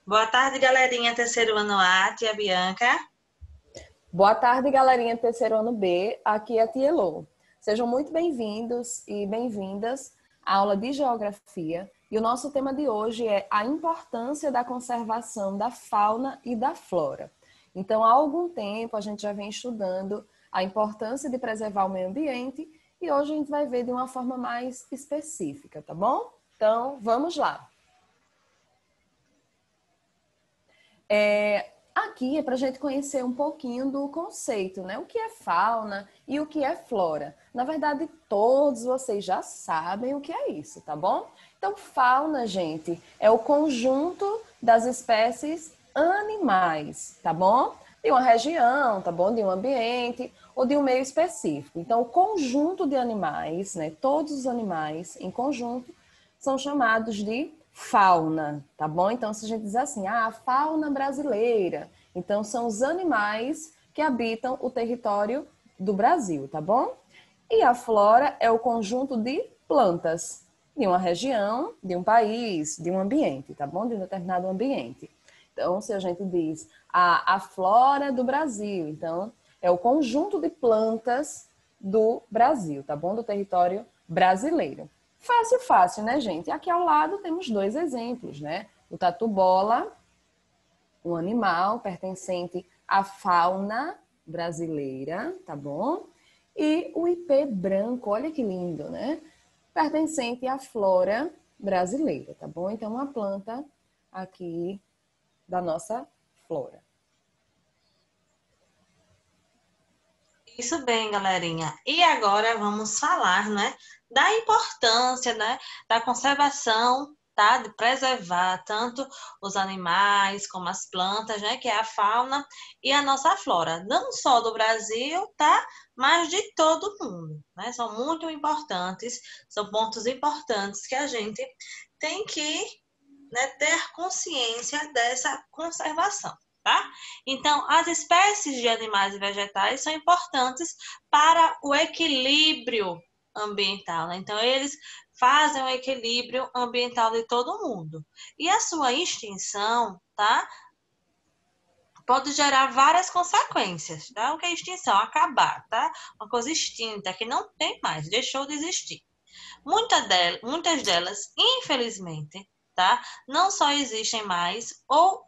Boa tarde, galerinha, terceiro ano A, tia Bianca. Boa tarde, galerinha do terceiro ano B. Aqui é a Tia Elô. Sejam muito bem-vindos e bem-vindas à aula de Geografia. E o nosso tema de hoje é a importância da conservação da fauna e da flora. Então, há algum tempo, a gente já vem estudando a importância de preservar o meio ambiente e hoje a gente vai ver de uma forma mais específica, tá bom? Então, vamos lá. Aqui é para a gente conhecer um pouquinho do conceito, né? O que é fauna e o que é flora. Na verdade, todos vocês já sabem o que é isso, tá bom? Então, fauna, gente, é o conjunto das espécies animais, tá bom? De uma região, tá bom? De um ambiente ou de um meio específico. Então, o conjunto de animais, né? Todos os animais em conjunto são chamados de fauna, tá bom? Então, se a gente diz assim, a fauna brasileira, então são os animais que habitam o território do Brasil, tá bom? E a flora é o conjunto de plantas de uma região, de um país, de um ambiente, tá bom? De um determinado ambiente. Então, se a gente diz a flora do Brasil, então é o conjunto de plantas do Brasil, tá bom? Do território brasileiro. Fácil, fácil, né, gente? Aqui ao lado temos dois exemplos, né? O tatu-bola, um animal pertencente à fauna brasileira, tá bom? E o ipê branco, olha que lindo, né? Pertencente à flora brasileira, tá bom? Então, uma planta aqui da nossa flora. Isso bem, galerinha. E agora vamos falar, né, da importância, né, da conservação, tá, de preservar tanto os animais como as plantas, né, que é a fauna e a nossa flora, não só do Brasil, tá, mas de todo mundo, né? São muito importantes, são pontos importantes que a gente tem que, né, ter consciência dessa conservação. Tá? Então, as espécies de animais e vegetais são importantes para o equilíbrio ambiental, né? Então, eles fazem o equilíbrio ambiental de todo mundo. E a sua extinção, tá? Pode gerar várias consequências, tá? O que é extinção? Acabar, tá? Uma coisa extinta, que não tem mais, deixou de existir. Muitas delas, infelizmente, tá? Não só existem mais ou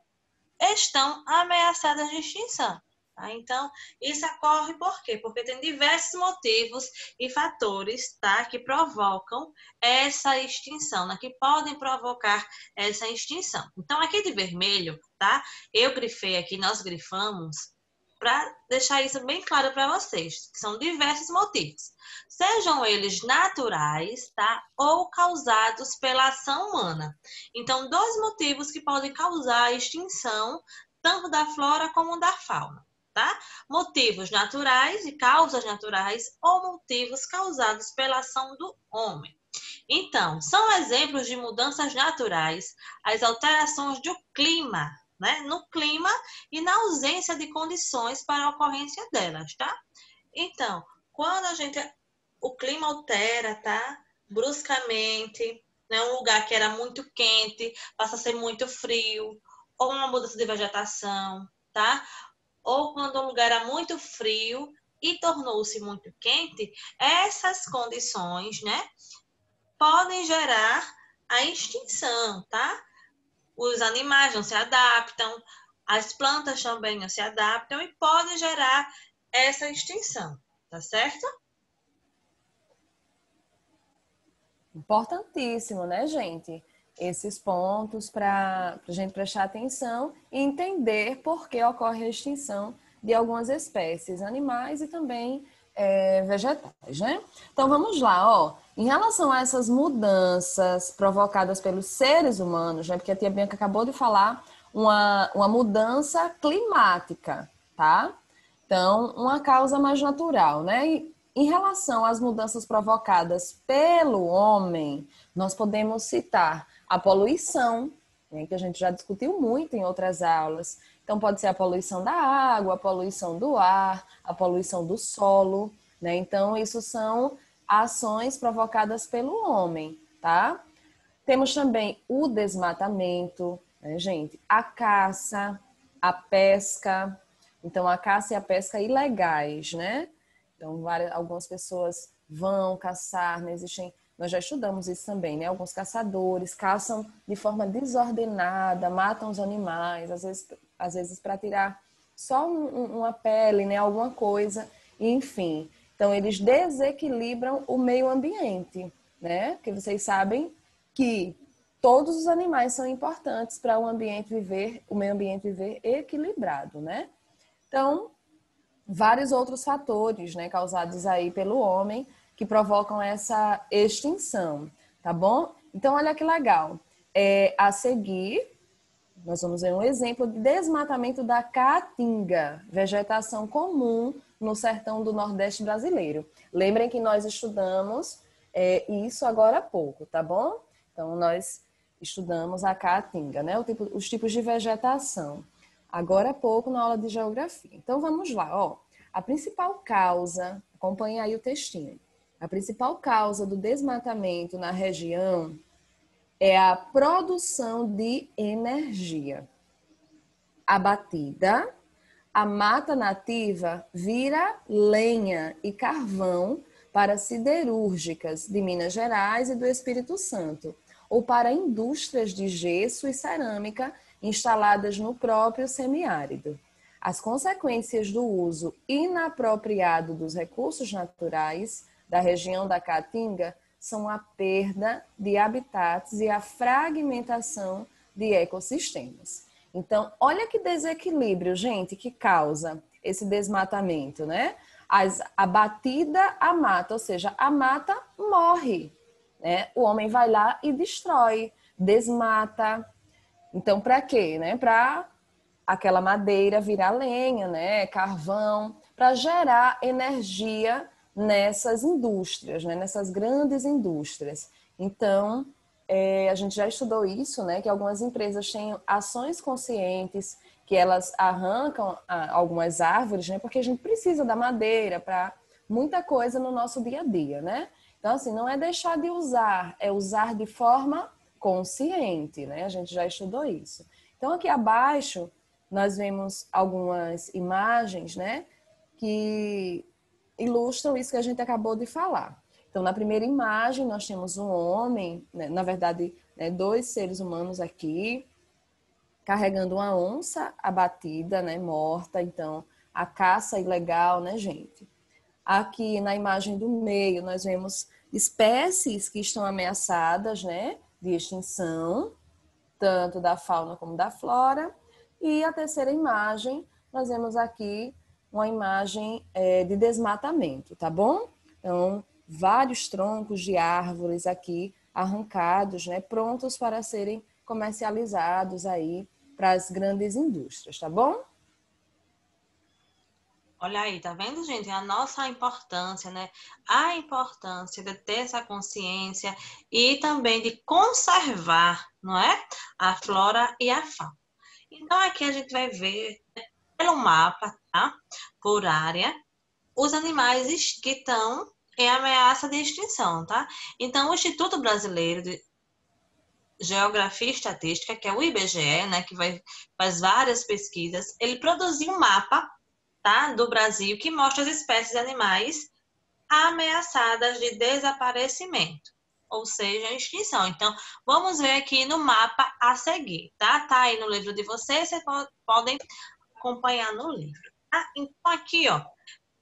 estão ameaçadas de extinção. Tá? Então, isso ocorre por quê? Porque tem diversos motivos e fatores, tá, que provocam essa extinção, né, que podem provocar essa extinção. Então, aqui de vermelho, tá, eu grifei aqui, nós grifamos, para deixar isso bem claro para vocês, que são diversos motivos. Sejam eles naturais, tá? Ou causados pela ação humana. Então, dois motivos que podem causar a extinção tanto da flora como da fauna, tá? Motivos naturais e causas naturais ou motivos causados pela ação do homem. Então, são exemplos de mudanças naturais as alterações do clima, né? No clima e na ausência de condições para a ocorrência delas, tá? Então, quando o clima altera, tá? Bruscamente, né? Um lugar que era muito quente passa a ser muito frio, ou uma mudança de vegetação, tá? Ou quando um lugar era muito frio e tornou-se muito quente, essas condições, né, podem gerar a extinção, tá? Os animais não se adaptam, as plantas também não se adaptam e podem gerar essa extinção, tá certo? Importantíssimo, né, gente? Esses pontos para a gente prestar atenção e entender por que ocorre a extinção de algumas espécies animais e também vegetais, né? Então vamos lá, ó. Em relação a essas mudanças provocadas pelos seres humanos, né? Porque a tia Bianca acabou de falar uma mudança climática, tá? Então, uma causa mais natural, né? E em relação às mudanças provocadas pelo homem, nós podemos citar a poluição, né, que a gente já discutiu muito em outras aulas. Então, pode ser a poluição da água, a poluição do ar, a poluição do solo, né? Então, isso são ações provocadas pelo homem, tá? Temos também o desmatamento, né, gente? A caça, a pesca. Então, a caça e a pesca ilegais, né? Então, algumas pessoas vão caçar, né? Nós já estudamos isso também, né? Alguns caçadores caçam de forma desordenada, matam os animais, às vezes para tirar só uma pele, né? Alguma coisa, enfim. Então, eles desequilibram o meio ambiente, né? Porque vocês sabem que todos os animais são importantes para o meio ambiente viver equilibrado, né? Então, vários outros fatores, né, causados aí pelo homem que provocam essa extinção, tá bom? Então, olha que legal. A seguir, nós vamos ver um exemplo de desmatamento da caatinga, vegetação comum no sertão do Nordeste brasileiro. Lembrem que nós estudamos isso agora há pouco, tá bom? Então, nós estudamos a caatinga, né? Os tipos de vegetação. Agora há pouco na aula de geografia. Então, vamos lá, ó. A principal causa, acompanha aí o textinho. A principal causa do desmatamento na região é a produção de energia. Abatida, a mata nativa vira lenha e carvão para siderúrgicas de Minas Gerais e do Espírito Santo, ou para indústrias de gesso e cerâmica instaladas no próprio semiárido. As consequências do uso inapropriado dos recursos naturais da região da Caatinga são a perda de habitats e a fragmentação de ecossistemas. Então, olha que desequilíbrio, gente, que causa esse desmatamento, né? A batida à mata, ou seja, a mata morre, né? O homem vai lá e destrói, desmata. Então, para quê? Né? Para aquela madeira virar lenha, né? Carvão, para gerar energia nessas indústrias, né? Nessas grandes indústrias. Então, a gente já estudou isso, né? Que algumas empresas têm ações conscientes, que elas arrancam algumas árvores, né? Porque a gente precisa da madeira para muita coisa no nosso dia a dia, né? Então, assim, não é deixar de usar, é usar de forma consciente, né? A gente já estudou isso. Então, aqui abaixo, nós vemos algumas imagens, né? Que ilustram isso que a gente acabou de falar. Então, na primeira imagem, nós temos um homem, né, na verdade, né, dois seres humanos aqui, carregando uma onça abatida, né, morta. Então, a caça ilegal, né, gente? Aqui na imagem do meio, nós vemos espécies que estão ameaçadas, né, de extinção, tanto da fauna como da flora. E a terceira imagem, nós vemos aqui uma imagem de desmatamento, tá bom? Então, vários troncos de árvores aqui arrancados, né, prontos para serem comercializados aí para as grandes indústrias, tá bom? Olha aí, tá vendo, gente? A nossa importância, né? A importância de ter essa consciência e também de conservar, não é? A flora e a fauna. Então, aqui a gente vai ver pelo mapa, tá? Por área, os animais que estão em ameaça de extinção, tá? Então, o Instituto Brasileiro de Geografia e Estatística, que é o IBGE, né? Faz várias pesquisas, ele produziu um mapa, tá? Do Brasil que mostra as espécies de animais ameaçadas de desaparecimento, ou seja, extinção. Então, vamos ver aqui no mapa a seguir, tá? Tá aí no livro de vocês podem acompanhar no livro, tá? Então, aqui, ó,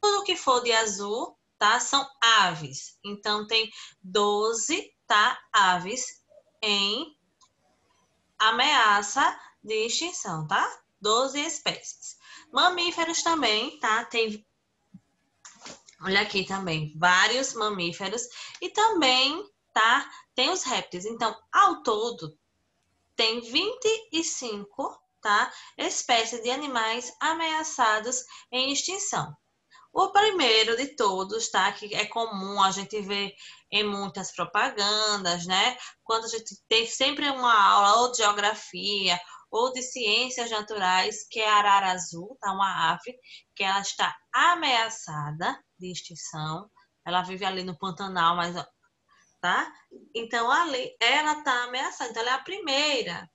tudo que for de azul, tá? São aves. Então, tem 12, tá? Aves em ameaça de extinção, tá? 12 espécies. Mamíferos também, tá? Olha aqui também, vários mamíferos e também, tá? Tem os répteis. Então, ao todo, tem 25, tá? Espécies de animais ameaçados em extinção. O primeiro de todos, tá? Que é comum a gente ver em muitas propagandas, né? Quando a gente tem sempre uma aula ou de geografia ou de ciências naturais, que é a arara azul, tá? Uma ave que ela está ameaçada de extinção. Ela vive ali no Pantanal, mas tá? Então ali ela está ameaçada. Então ela é a primeira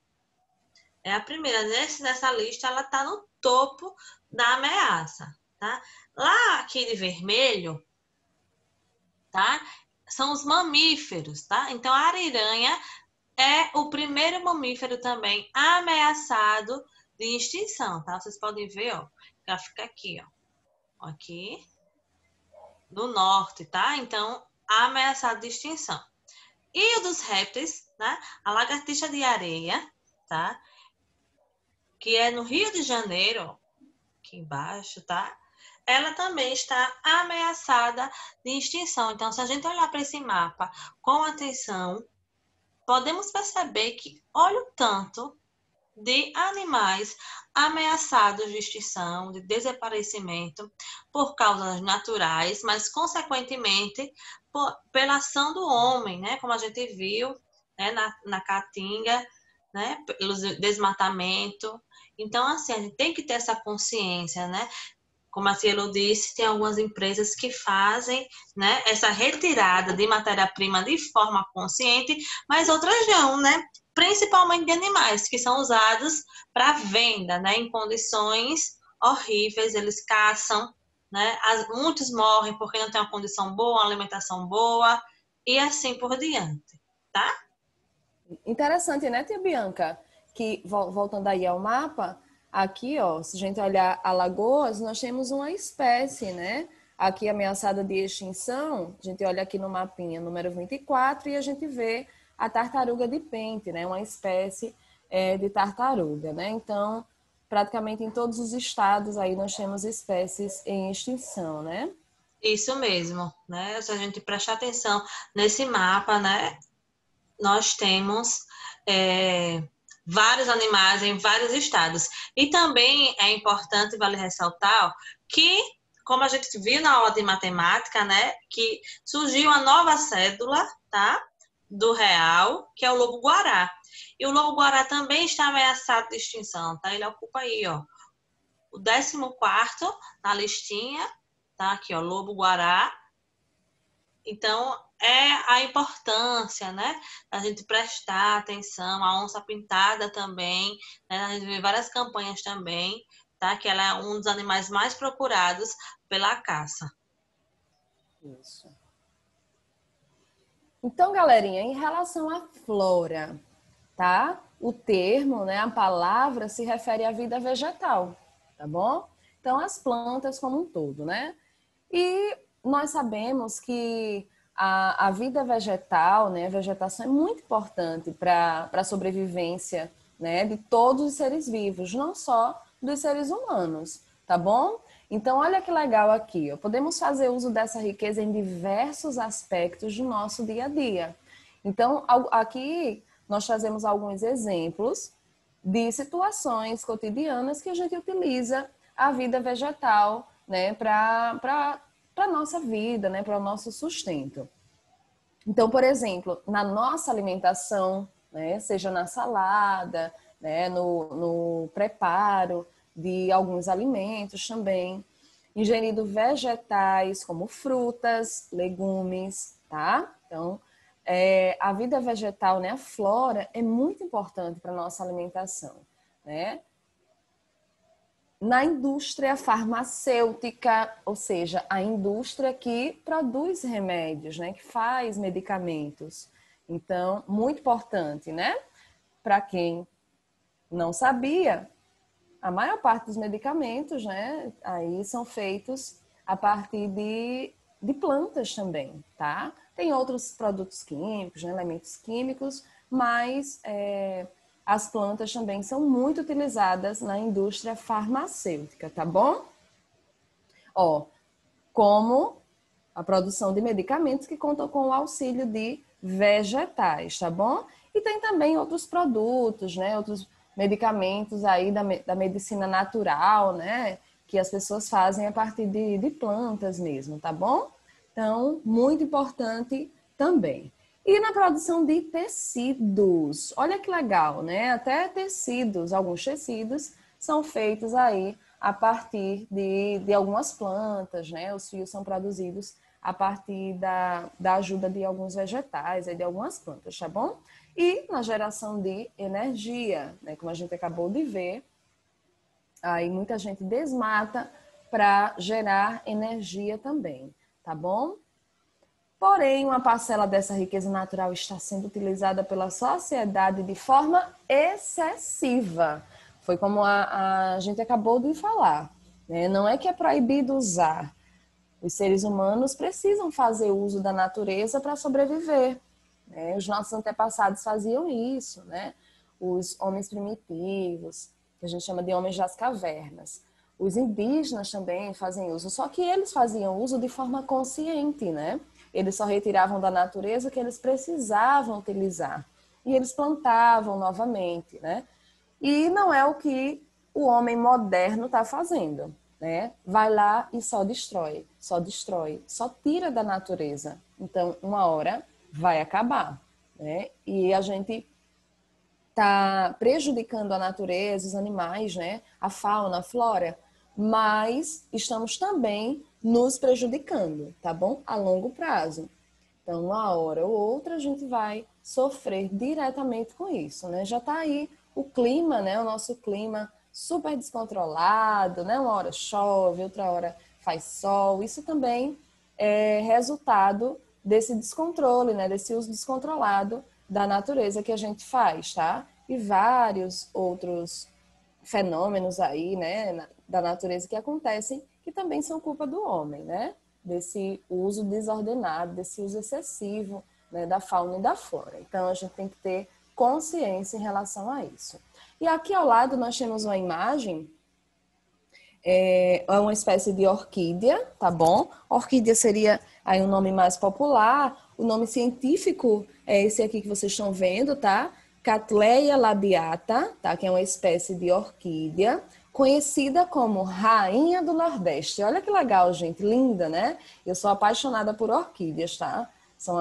É a primeira. Nessa lista, ela está no topo da ameaça, tá? Lá aqui de vermelho, tá? São os mamíferos, tá? Então, a ariranha é o primeiro mamífero também ameaçado de extinção, tá? Vocês podem ver, ó. Ela fica aqui, ó. Aqui, no norte, tá? Então, ameaçado de extinção. E o dos répteis, né? A lagartixa de areia, tá? Que é no Rio de Janeiro, ó, aqui embaixo, tá? Ela também está ameaçada de extinção. Então, se a gente olhar para esse mapa com atenção, podemos perceber que olha o tanto de animais ameaçados de extinção, de desaparecimento por causas naturais, mas consequentemente pela ação do homem, né? Como a gente viu, né? na Caatinga, né? Pelo desmatamento. Então, assim, a gente tem que ter essa consciência, né? Como a Cielo disse, tem algumas empresas que fazem, né, essa retirada de matéria-prima de forma consciente, mas outras não, né? Principalmente de animais que são usados para venda, né? Em condições horríveis, eles caçam, né? Muitos morrem porque não tem uma condição boa, uma alimentação boa e assim por diante, tá? Interessante, né, tia Bianca? Que, voltando aí ao mapa, aqui, ó, se a gente olhar Alagoas, nós temos uma espécie, né? Aqui ameaçada de extinção, a gente olha aqui no mapinha número 24 e a gente vê a tartaruga de pente, né? Uma espécie de tartaruga, né? Então, praticamente em todos os estados aí nós temos espécies em extinção, né? Isso mesmo, né? Se a gente prestar atenção nesse mapa, né? Nós temos vários animais em vários estados. E também é importante, vale ressaltar, que, como a gente viu na aula de matemática, né, que surgiu uma nova cédula, tá, do real, que é o lobo-guará. E o lobo-guará também está ameaçado de extinção, tá? Ele ocupa aí, ó, o 14º na listinha, tá? Aqui, ó, lobo-guará. Então, é a importância, né? A gente prestar atenção, a onça-pintada também, né? A gente vê várias campanhas também, tá? Que ela é um dos animais mais procurados pela caça. Isso. Então, galerinha, em relação à flora, tá? O termo, né, a palavra se refere à vida vegetal, tá bom? Então, as plantas como um todo, né? E nós sabemos que a vida vegetal, né, a vegetação é muito importante para a sobrevivência, né, de todos os seres vivos, não só dos seres humanos, tá bom? Então, olha que legal aqui, ó. Podemos fazer uso dessa riqueza em diversos aspectos do nosso dia a dia. Então, aqui nós trazemos alguns exemplos de situações cotidianas que a gente utiliza a vida vegetal, né, para a nossa vida, né, para o nosso sustento. Então, por exemplo, na nossa alimentação, né, seja na salada, né, no preparo de alguns alimentos também, ingerindo vegetais como frutas, legumes, tá? Então, a vida vegetal, né, a flora, é muito importante para a nossa alimentação, né? Na indústria farmacêutica, ou seja, a indústria que produz remédios, né, que faz medicamentos. Então, muito importante, né? Para quem não sabia, a maior parte dos medicamentos, né, aí são feitos a partir de plantas também, tá? Tem outros produtos químicos, né, elementos químicos, mas as plantas também são muito utilizadas na indústria farmacêutica, tá bom? Ó, como a produção de medicamentos que contam com o auxílio de vegetais, tá bom? E tem também outros produtos, né? Outros medicamentos aí da medicina natural, né? Que as pessoas fazem a partir de plantas mesmo, tá bom? Então, muito importante também. E na produção de tecidos, olha que legal, né? Até tecidos, alguns tecidos são feitos aí a partir de algumas plantas, né? Os fios são produzidos a partir da ajuda de alguns vegetais e de algumas plantas, tá bom? e na geração de energia, né? Como a gente acabou de ver, aí muita gente desmata para gerar energia também, tá bom? Porém, uma parcela dessa riqueza natural está sendo utilizada pela sociedade de forma excessiva. Foi como a gente acabou de falar, né? Não é que é proibido usar. Os seres humanos precisam fazer uso da natureza para sobreviver, né? Os nossos antepassados faziam isso, né? Os homens primitivos, que a gente chama de homens das cavernas. Os indígenas também fazem uso, só que eles faziam uso de forma consciente, né? Eles só retiravam da natureza o que eles precisavam utilizar. E eles plantavam novamente, né? E não é o que o homem moderno está fazendo, né? Vai lá e só destrói, só tira da natureza. Então, uma hora vai acabar, né? E a gente está prejudicando a natureza, os animais, né? A fauna, a flora, mas estamos também nos prejudicando, tá bom? A longo prazo. Então, uma hora ou outra, a gente vai sofrer diretamente com isso, né? Já está aí o clima, né? O nosso clima super descontrolado, né? Uma hora chove, outra hora faz sol. Isso também é resultado desse descontrole, né? Desse uso descontrolado da natureza que a gente faz, tá? E vários outros fenômenos aí, né? Da natureza que acontecem que também são culpa do homem, né? Desse uso desordenado, desse uso excessivo, né, da fauna e da flora. Então, a gente tem que ter consciência em relação a isso. E aqui ao lado nós temos uma imagem, é uma espécie de orquídea, tá bom? Orquídea seria aí um nome mais popular, o nome científico é esse aqui que vocês estão vendo, tá? Cattleya labiata, tá? Que é uma espécie de orquídea, conhecida como Rainha do Nordeste. Olha que legal, gente, linda, né? Eu sou apaixonada por orquídeas, tá? São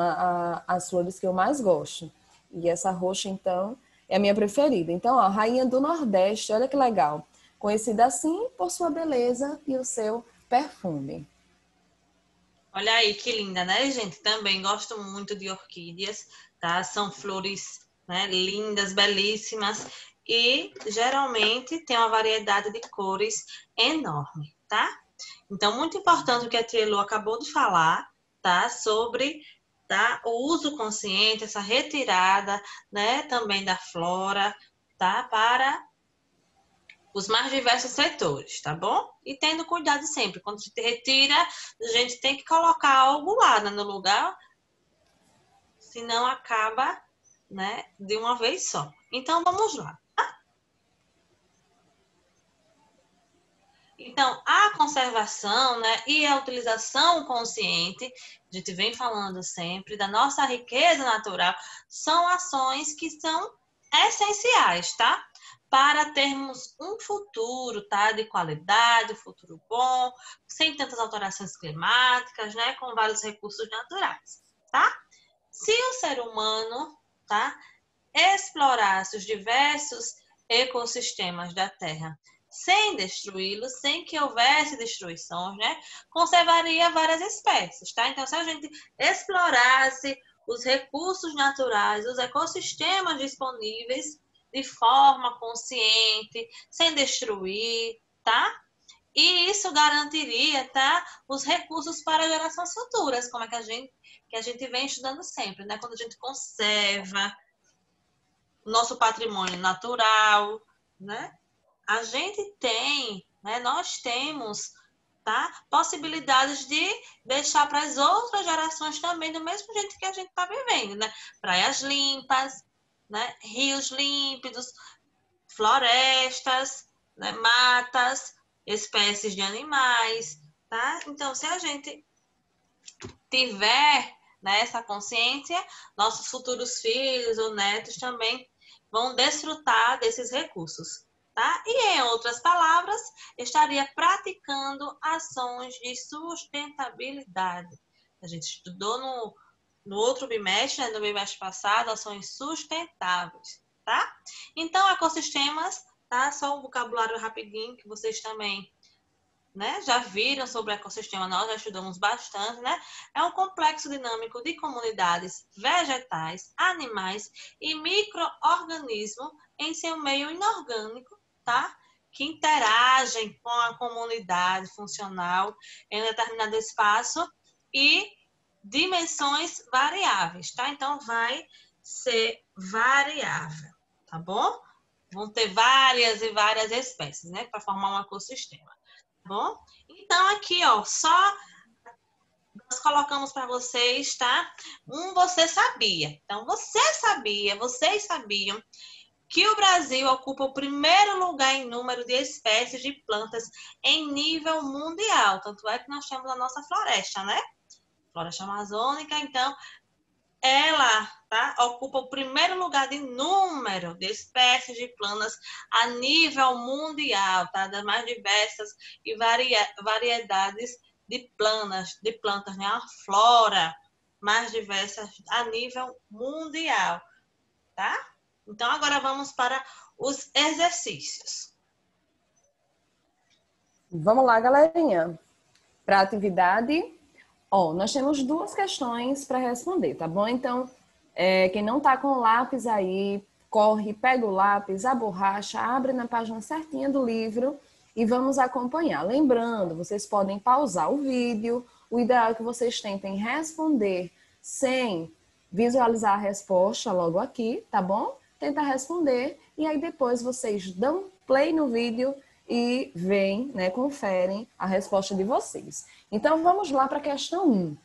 as flores que eu mais gosto. E essa roxa, então, é a minha preferida. Então, ó, Rainha do Nordeste, olha que legal. Conhecida assim por sua beleza e o seu perfume. Olha aí que linda, né, gente? Também gosto muito de orquídeas, tá? São flores, né, lindas, belíssimas e geralmente tem uma variedade de cores enorme, tá? Então, muito importante o que a Tia Elu acabou de falar, tá? Sobre, tá? O uso consciente, essa retirada, né, também da flora, tá? Para os mais diversos setores, tá bom? E tendo cuidado sempre. Quando a gente retira, a gente tem que colocar algo lá, né, no lugar, senão acaba, né, de uma vez só. Então, vamos lá. Então, a conservação, né, e a utilização consciente, a gente vem falando sempre, da nossa riqueza natural, são ações que são essenciais, tá? Para termos um futuro, tá? De qualidade, um futuro bom, sem tantas alterações climáticas, né? Com vários recursos naturais, tá? Se o ser humano, tá? Explorasse os diversos ecossistemas da Terra sem destruí-los, sem que houvesse destruições, né? Conservaria várias espécies, tá? Então, se a gente explorasse os recursos naturais, os ecossistemas disponíveis de forma consciente, sem destruir, tá? E isso garantiria, tá, os recursos para gerações futuras, como é que a gente vem estudando sempre, né? Quando a gente conserva o nosso patrimônio natural, né? A gente tem, né? Nós temos, tá? Possibilidades de deixar para as outras gerações também do mesmo jeito que a gente está vivendo, né? Praias limpas, né? Rios límpidos, florestas, né? Matas, espécies de animais, tá? Então, se a gente tiver, né, essa consciência, nossos futuros filhos ou netos também vão desfrutar desses recursos, tá? E em outras palavras, estaria praticando ações de sustentabilidade. A gente estudou no outro bimestre, né, no bimestre passado, ações sustentáveis, tá? Então, ecossistemas, tá? Só um vocabulário rapidinho que vocês também né? Já viram sobre o ecossistema, nós já estudamos bastante, né? É um complexo dinâmico de comunidades vegetais, animais e micro-organismos em seu meio inorgânico, tá? Que interagem com a comunidade funcional em um determinado espaço e dimensões variáveis, tá? Então, vai ser variável, tá bom? Vão ter várias e várias espécies, né? Para formar um ecossistema. Bom, então aqui, ó, só nós colocamos para vocês, tá? Você sabia. Então, vocês sabiam que o Brasil ocupa o primeiro lugar em número de espécies de plantas em nível mundial. Tanto é que nós temos a nossa floresta, né? Floresta amazônica, então, ela, tá, ocupa o primeiro lugar de número de espécies de plantas a nível mundial, tá? Das mais diversas e variedades de plantas, né? A flora mais diversa a nível mundial, tá? Então, agora vamos para os exercícios. Vamos lá, galerinha. Para a atividade, ó, nós temos 2 questões para responder, tá bom? Então, quem não tá com o lápis aí, corre, pega o lápis, a borracha, abre na página certinha do livro e vamos acompanhar. Lembrando, vocês podem pausar o vídeo, o ideal é que vocês tentem responder sem visualizar a resposta logo aqui, tá bom? Tenta responder e aí depois vocês dão play no vídeo e veem, né, conferem a resposta de vocês. Então, vamos lá para a questão 1.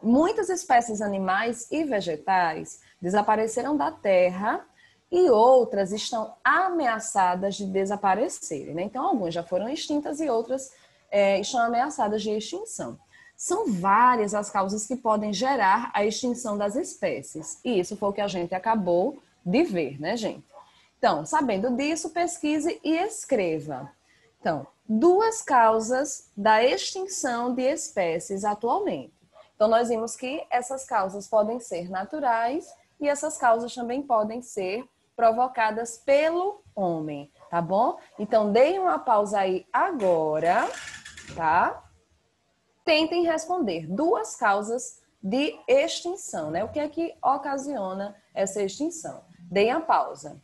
Muitas espécies animais e vegetais desapareceram da Terra e outras estão ameaçadas de desaparecerem, né? Então, algumas já foram extintas e outras estão ameaçadas de extinção. São várias as causas que podem gerar a extinção das espécies. E isso foi o que a gente acabou de ver, né, gente? Então, sabendo disso, pesquise e escreva. Então, 2 causas da extinção de espécies atualmente. Então, nós vimos que essas causas podem ser naturais e essas causas também podem ser provocadas pelo homem, tá bom? Então, deem uma pausa aí agora, tá? Tentem responder 2 causas de extinção, né? O que é que ocasiona essa extinção? Deem a pausa.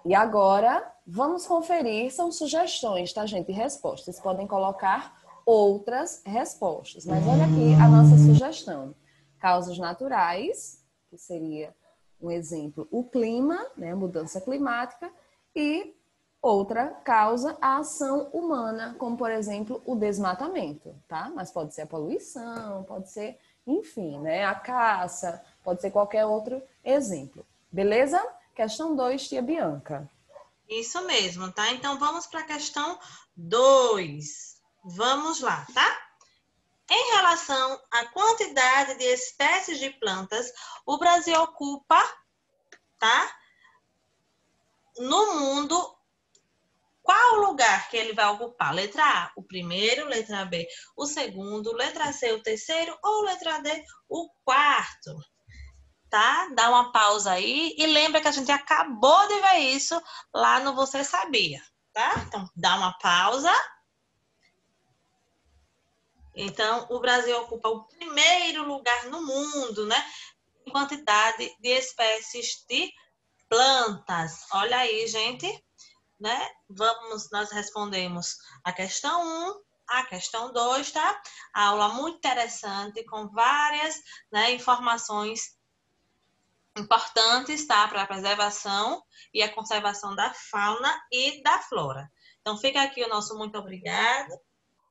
E agora, vamos conferir, são sugestões, tá, gente? Respostas. Vocês podem colocar outras respostas. Mas olha aqui a nossa sugestão. Causas naturais, que seria um exemplo, o clima, né, mudança climática, e outra causa, a ação humana, como, por exemplo, o desmatamento, tá? Mas pode ser a poluição, pode ser, enfim, né, a caça, pode ser qualquer outro exemplo. Beleza? Questão 2, tia Bianca. Isso mesmo, tá? Então, vamos para a questão 2. Vamos lá, tá? Em relação à quantidade de espécies de plantas, o Brasil ocupa, tá? No mundo, qual lugar que ele vai ocupar? Letra A, o primeiro, letra B, o segundo, letra C, o terceiro ou letra D, o quarto? Tá? Dá uma pausa aí e lembra que a gente acabou de ver isso lá no Você Sabia, tá? Então, dá uma pausa. Então, o Brasil ocupa o primeiro lugar no mundo, né? Em quantidade de espécies de plantas. Olha aí, gente, né? Nós respondemos a questão 1, a questão 2, tá? A aula muito interessante, com várias, né, informações importantes, tá? Para a preservação e a conservação da fauna e da flora. Então, fica aqui o nosso muito obrigado,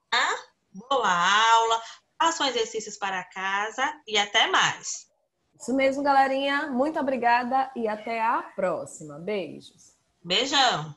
tá? Boa aula, façam exercícios para casa e até mais. Isso mesmo, galerinha. Muito obrigada e até a próxima. Beijos. Beijão!